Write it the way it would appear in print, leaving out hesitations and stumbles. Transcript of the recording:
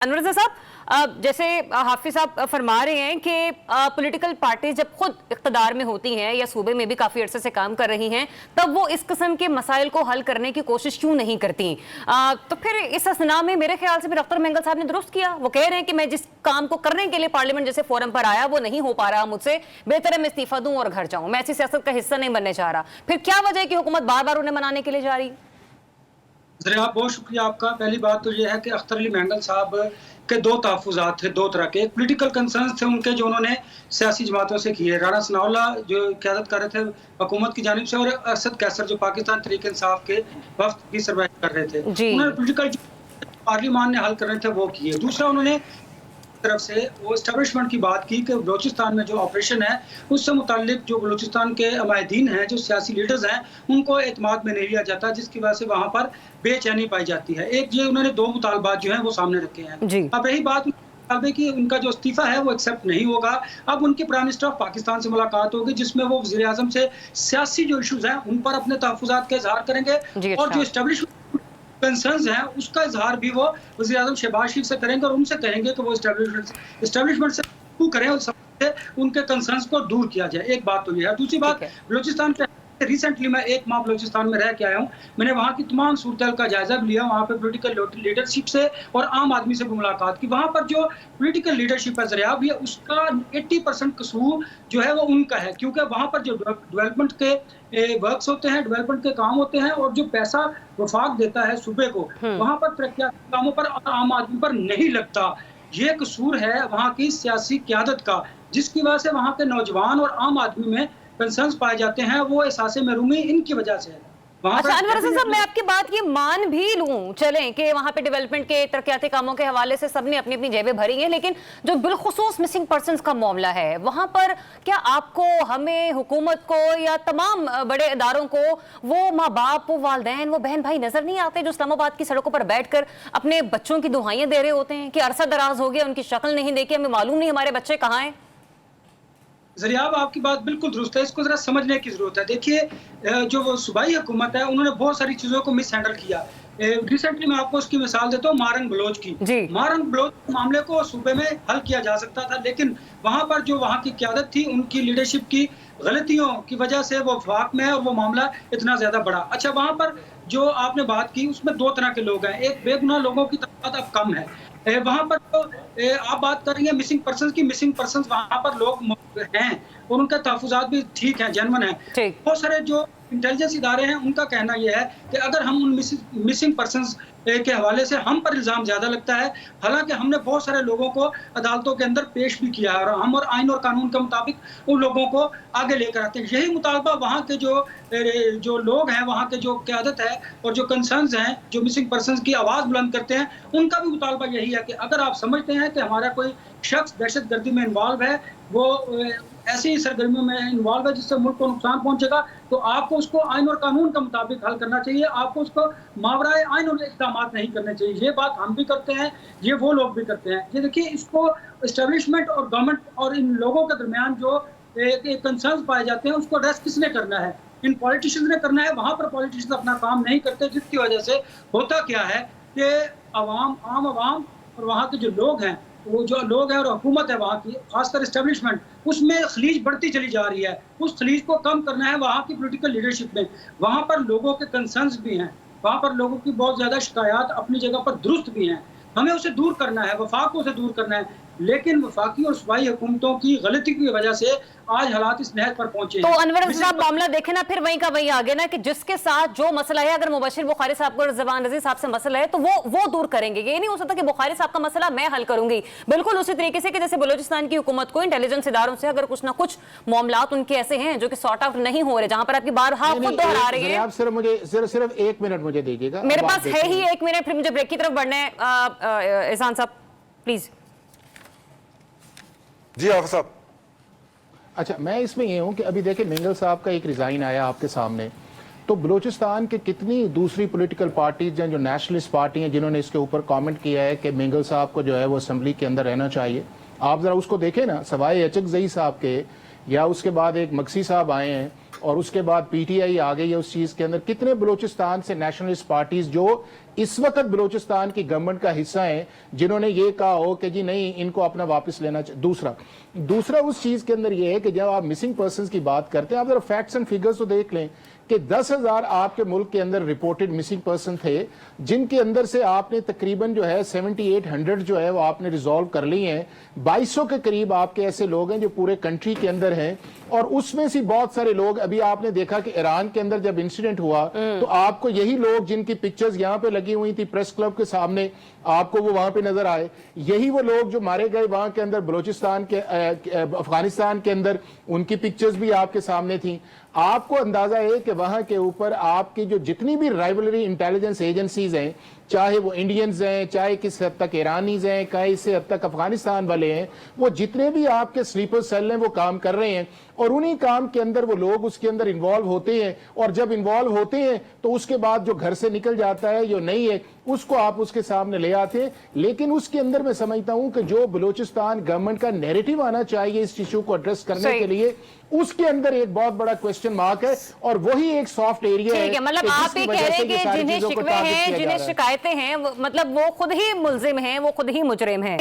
अनवर साहब, जैसे हाफिज साहब फरमा रहे हैं कि पॉलिटिकल पार्टी जब खुद इख्तदार में होती हैं या सूबे में भी काफ़ी अरसे से काम कर रही हैं, तब वो इस किस्म के मसाइल को हल करने की कोशिश क्यों नहीं करती? तो फिर इस असना में मेरे ख्याल से फिर अख्तर मेंगल साहब ने दुरुस्त किया। वो कह रहे हैं कि मैं जिस काम को करने के लिए पार्लियामेंट जैसे फोरम पर आया वो नहीं हो पा रहा मुझसे, बेहतर है मैं इस्तीफा दूं और घर जाऊं, मैं ऐसी सियासत का हिस्सा नहीं बनने चाह रहा। फिर क्या वजह है कि हुकूमत बार बार उन्हें मनाने के लिए जा रही? ज़रिया, बहुत शुक्रिया आपका। पहली बात तो ये है कि अख्तर अली मेंगल साहब के दो तहफ़्फ़ुज़ात थे, दो तरह के। एक पॉलिटिकल कंसर्न्स थे उनके, जो उन्होंने सियासी जमातों से किए। राना सनाउल्लाह जो क़यादत कर रहे थे हुकूमत की जानिब से, और अरशद कैसर जो पाकिस्तान तहरीक-ए-इंसाफ के वफ़द की सरबराही कर रहे थे। उन्होंने पॉलिटिकल पार्लियामान ने हल कर रहे थे वो किए। दूसरा, उन्होंने तरफ से वो एस्टेब्लिशमेंट की बात की कि बलूचिस्तान में जो ऑपरेशन है उससे मुताल्लिक जो बलूचिस्तान के अमायदीन हैं, जो सियासी लीडर्स हैं, उनको एतमाद में नहीं लिया जाता, जिसकी वजह से वहाँ पर बेचैनी पाई जाती है। एक ये उन्होंने दो मुतालबात जो हैं वो सामने रखे हैं। अब रही बात कि उनका जो इस्तीफा है वो एक्सेप्ट नहीं होगा। अब उनके प्राइम मिनिस्टर ऑफ पाकिस्तान से मुलाकात होगी, जिसमें वो वज़ीर आज़म से सियासी जो इशूज़ हैं उन पर अपने तहफ़्फ़ुज़ात का इज़हार करेंगे, और जो एस्टेब्लिशमेंट कंसर्न्स हैं उसका इज़हार भी वो वज़ीर आज़म शहबाज शरीफ से करेंगे, और उनसे कहेंगे कि वो एस्टेब्लिशमेंट से करें और सबसे उनके कंसर्न्स को दूर किया जाए। एक बात तो ये है। दूसरी बात, बलूचिस्तान के रिसेंटली मैं 1 माह बलूचिस्तान में रह के आया हूँ। मैंने वहाँ की तमाम सूरत-ए-हाल का जायज़ा भी लिया। वहाँ पे पॉलिटिकल लीडरशिप से और आम आदमी से भी मुलाकात की। वहाँ पर जो पॉलिटिकल लीडरशिप है ज़रिया, भी उसका 80% कसूर जो है वो उनका है, क्योंकि वहाँ पर जो डेवलपमेंट के वर्क्स होते हैं, डेवलपमेंट के काम होते हैं, और जो पैसा वफाक देता है सूबे को, वहाँ पर तरक्याती कामों पर और आम आदमी पर नहीं लगता। ये कसूर है वहाँ की सियासी क़यादत का, जिसकी वजह से वहाँ के नौजवान और आम आदमी में कंसर्न्स पाए जाते हैं। वो एहसास महरूमी इनकी वजह से है। अच्छा अनवर साहब, मैं आपकी बात ये मान भी लूं, चलें कि वहां पे डेवलपमेंट के तरक्याती कामों के हवाले से सबने अपनी अपनी जेबें भरी हैं, लेकिन जो बिलखुसूस मिसिंग पर्संस का मामला है वहां पर क्या आपको, हमें, हुकूमत को या तमाम बड़े इदारों को वो माँ बाप, वो वालदैन, वो बहन भाई नजर नहीं आते जो इस्लामाबाद की सड़कों पर बैठकर अपने बच्चों की दुहाइयां दे रहे होते हैं कि अरसा दराज हो गया, उनकी शक्ल नहीं देखी, हमें मालूम नहीं हमारे बच्चे कहाँ हैं? ज़रिया, आपकी बात बिल्कुल दुरुस्त है, इसको ज़रा समझने की ज़रूरत है। देखिए, जो वो सूबाई हुकूमत है उन्होंने बहुत सारी चीज़ों को मिस हैंडल किया। रिसेंटली मैं आपको उसकी मिसाल देता हूँ, मारन बलोच की। मारन बलोच मामले को सूबे में हल किया जा सकता था, लेकिन वहाँ पर जो वहाँ की क़यादत थी, उनकी लीडरशिप की गलतियों की वजह से वो वफाक में है और वो मामला इतना ज़्यादा बढ़ा। अच्छा, वहाँ पर जो आपने बात की उसमें 2 तरह के लोग हैं। एक बेगुनाह लोगों की तादाद अब कम है। वहाँ पर तो आप बात कर रही हैं मिसिंग पर्सन्स की, मिसिंग पर्सन्स वहाँ पर लोग हैं और उनके तहफ़्फ़ुज़ात भी ठीक हैं, जेन्युइन हैं। बहुत सारे जो इंटेलिजेंस इदारे हैं उनका कहना यह है कि अगर हम उन मिसिंग पर्सन्स के हवाले से हम पर इल्ज़ाम ज़्यादा लगता है, हालांकि हमने बहुत सारे लोगों को अदालतों के अंदर पेश भी किया है, और हम और आइन और कानून के मुताबिक उन लोगों को आगे लेकर आते हैं। यही मुतालबा वहाँ के जो लोग हैं, वहाँ के जो क़यादत है और जो कंसर्न्स हैं, जो मिसिंग पर्सन्स की आवाज़ बुलंद करते हैं, उनका भी मुतालबा यही है कि अगर आप समझते हैं कि हमारा कोई शख्स दहशतगर्दी में इन्वॉल्व है, वो ऐसी सरगर्मियों में इन्वॉल्व है जिससे मुल्क को नुकसान पहुंचेगा, तो आपको उसको आइन और कानून के मुताबिक हल करना चाहिए। आपको उसको मावराए आइन और इक़दाम नहीं करने चाहिए। ये बात हम भी करते हैं, ये वो लोग भी करते हैं। ये देखिए, इसको एस्टेब्लिशमेंट और गवर्नमेंट और इन लोगों के दरमियान जो कंसर्न्स पाए जाते हैं, उसको एड्रेस किसने करना है? इन पॉलिटिशियंस ने करना है। वहाँ पर पॉलिटिशियंस अपना काम नहीं करते, जिसकी वजह से होता क्या है कि आम आवाम और वहाँ के जो लोग हैं, वो जो लोग हैं और हुकूमत है वहाँ की, खासकर एस्टेब्लिशमेंट, उसमें खलीज बढ़ती चली जा रही है। उस खलीज को कम करना है वहाँ की पॉलिटिकल लीडरशिप में। वहाँ पर लोगों के कंसर्न्स भी हैं, वहाँ पर लोगों की बहुत ज़्यादा शिकायत अपनी जगह पर दुरुस्त भी हैं। हमें उसे दूर करना है, वफाक को उसे दूर करना है, लेकिन वफाकी और सूबाई हुकूमतों की गलती की वजह से आज हालात इस नहज पर पहुंचे तो हैं। अनवर साहब, मामला देखे ना, फिर वहीं का वहीं आ गया ना कि जिसके साथ जो मसला है, अगर मुबशिर बुखारी साहब को ज़बान रज़ी साहब से मसला है तो वो दूर करेंगे। ये नहीं हो सकता कि बुखारी साहब का मसला मैं हल करूंगी। बिल्कुल उसी तरीके से कि जैसे बलूचिस्तान की हुकूमत को इंटेलिजेंस इदारों से अगर कुछ ना कुछ मामलात उनके ऐसे हैं जो कि सॉर्ट आउट नहीं हो रहे, जहां पर आपकी बार खुद दोहरा रही है। आप सिर्फ 1 मिनट मुझे दीजिएगा, मेरे पास है ही 1 मिनट, फिर मुझे ब्रेक की तरफ बढ़ना है। एहसान साहब प्लीज। जी हाफिज साहब। अच्छा, मैं इसमें ये हूँ कि अभी देखिए मेंगल साहब का एक रिज़ाइन आया आपके सामने, तो बलूचिस्तान के कितनी दूसरी पॉलिटिकल पार्टीज हैं जो नेशनलिस्ट पार्टी हैं जिन्होंने इसके ऊपर कमेंट किया है कि मेंगल साहब को जो है वो असेंबली के अंदर रहना चाहिए। आप ज़रा उसको देखें ना, सवाए एचक ज़ई साहब के या उसके बाद एक मक्सी साहब आए हैं, और उसके बाद पीटीआई आ गई है उस चीज के अंदर। कितने बलूचिस्तान से नेशनलिस्ट पार्टीज जो इस वक्त बलूचिस्तान की गवर्नमेंट का हिस्सा है जिन्होंने ये कहा हो कि जी नहीं इनको अपना वापस लेना चाहिए। दूसरा उस चीज के अंदर ये है कि जब आप मिसिंग पर्संस की बात करते हैं, आप जरा फैक्ट्स एंड फिगर्स तो देख लें कि 10,000 आपके मुल्क के अंदर रिपोर्टेड मिसिंग पर्सन थे, जिनके अंदर से आपने तकरीबन जो है 7800 जो है वो आपने रिजॉल्व कर ली हैं। 2200 के करीब आपके ऐसे लोग हैं जो पूरे कंट्री के अंदर हैं, और उसमें से बहुत सारे लोग, अभी आपने देखा कि ईरान के अंदर जब इंसिडेंट हुआ तो आपको यही लोग जिनकी पिक्चर्स यहाँ पे लगी हुई थी प्रेस क्लब के सामने, आपको वो वहां पे नजर आए, यही वो लोग जो मारे गए वहां के अंदर बलूचिस्तान के अफगानिस्तान के अंदर, उनकी पिक्चर्स भी आपके सामने थी। आपको अंदाजा है कि वहां के ऊपर आपकी जो जितनी भी राइवलरी इंटेलिजेंस एजेंसीज हैं, चाहे वो इंडियंस हैं, चाहे किस हद तक ईरानीज हैं, चाहे इस हद तक अफगानिस्तान वाले हैं, वो जितने भी आपके स्लीपर सेल हैं वो काम कर रहे हैं, और उन्हीं काम के अंदर वो लोग उसके अंदर इन्वॉल्व होते हैं। और जब इन्वॉल्व होते हैं तो उसके बाद जो घर से निकल जाता है जो नहीं है उसको आप उसके सामने ले आते हैं। लेकिन उसके अंदर मैं समझता हूं कि जो बलूचिस्तान गवर्नमेंट का नैरेटिव आना चाहिए इस इशू को एड्रेस करने के लिए, उसके अंदर एक बहुत बड़ा क्वेश्चन मार्क है, और वही एक सॉफ्ट एरिया है। मतलब आप ये कह रहे हैं कि जिन्हें शिकवे हैं, जिन्हें शिकायतें हैं, मतलब वो खुद ही मुल्जिम हैं, वो खुद ही मुजरिम हैं।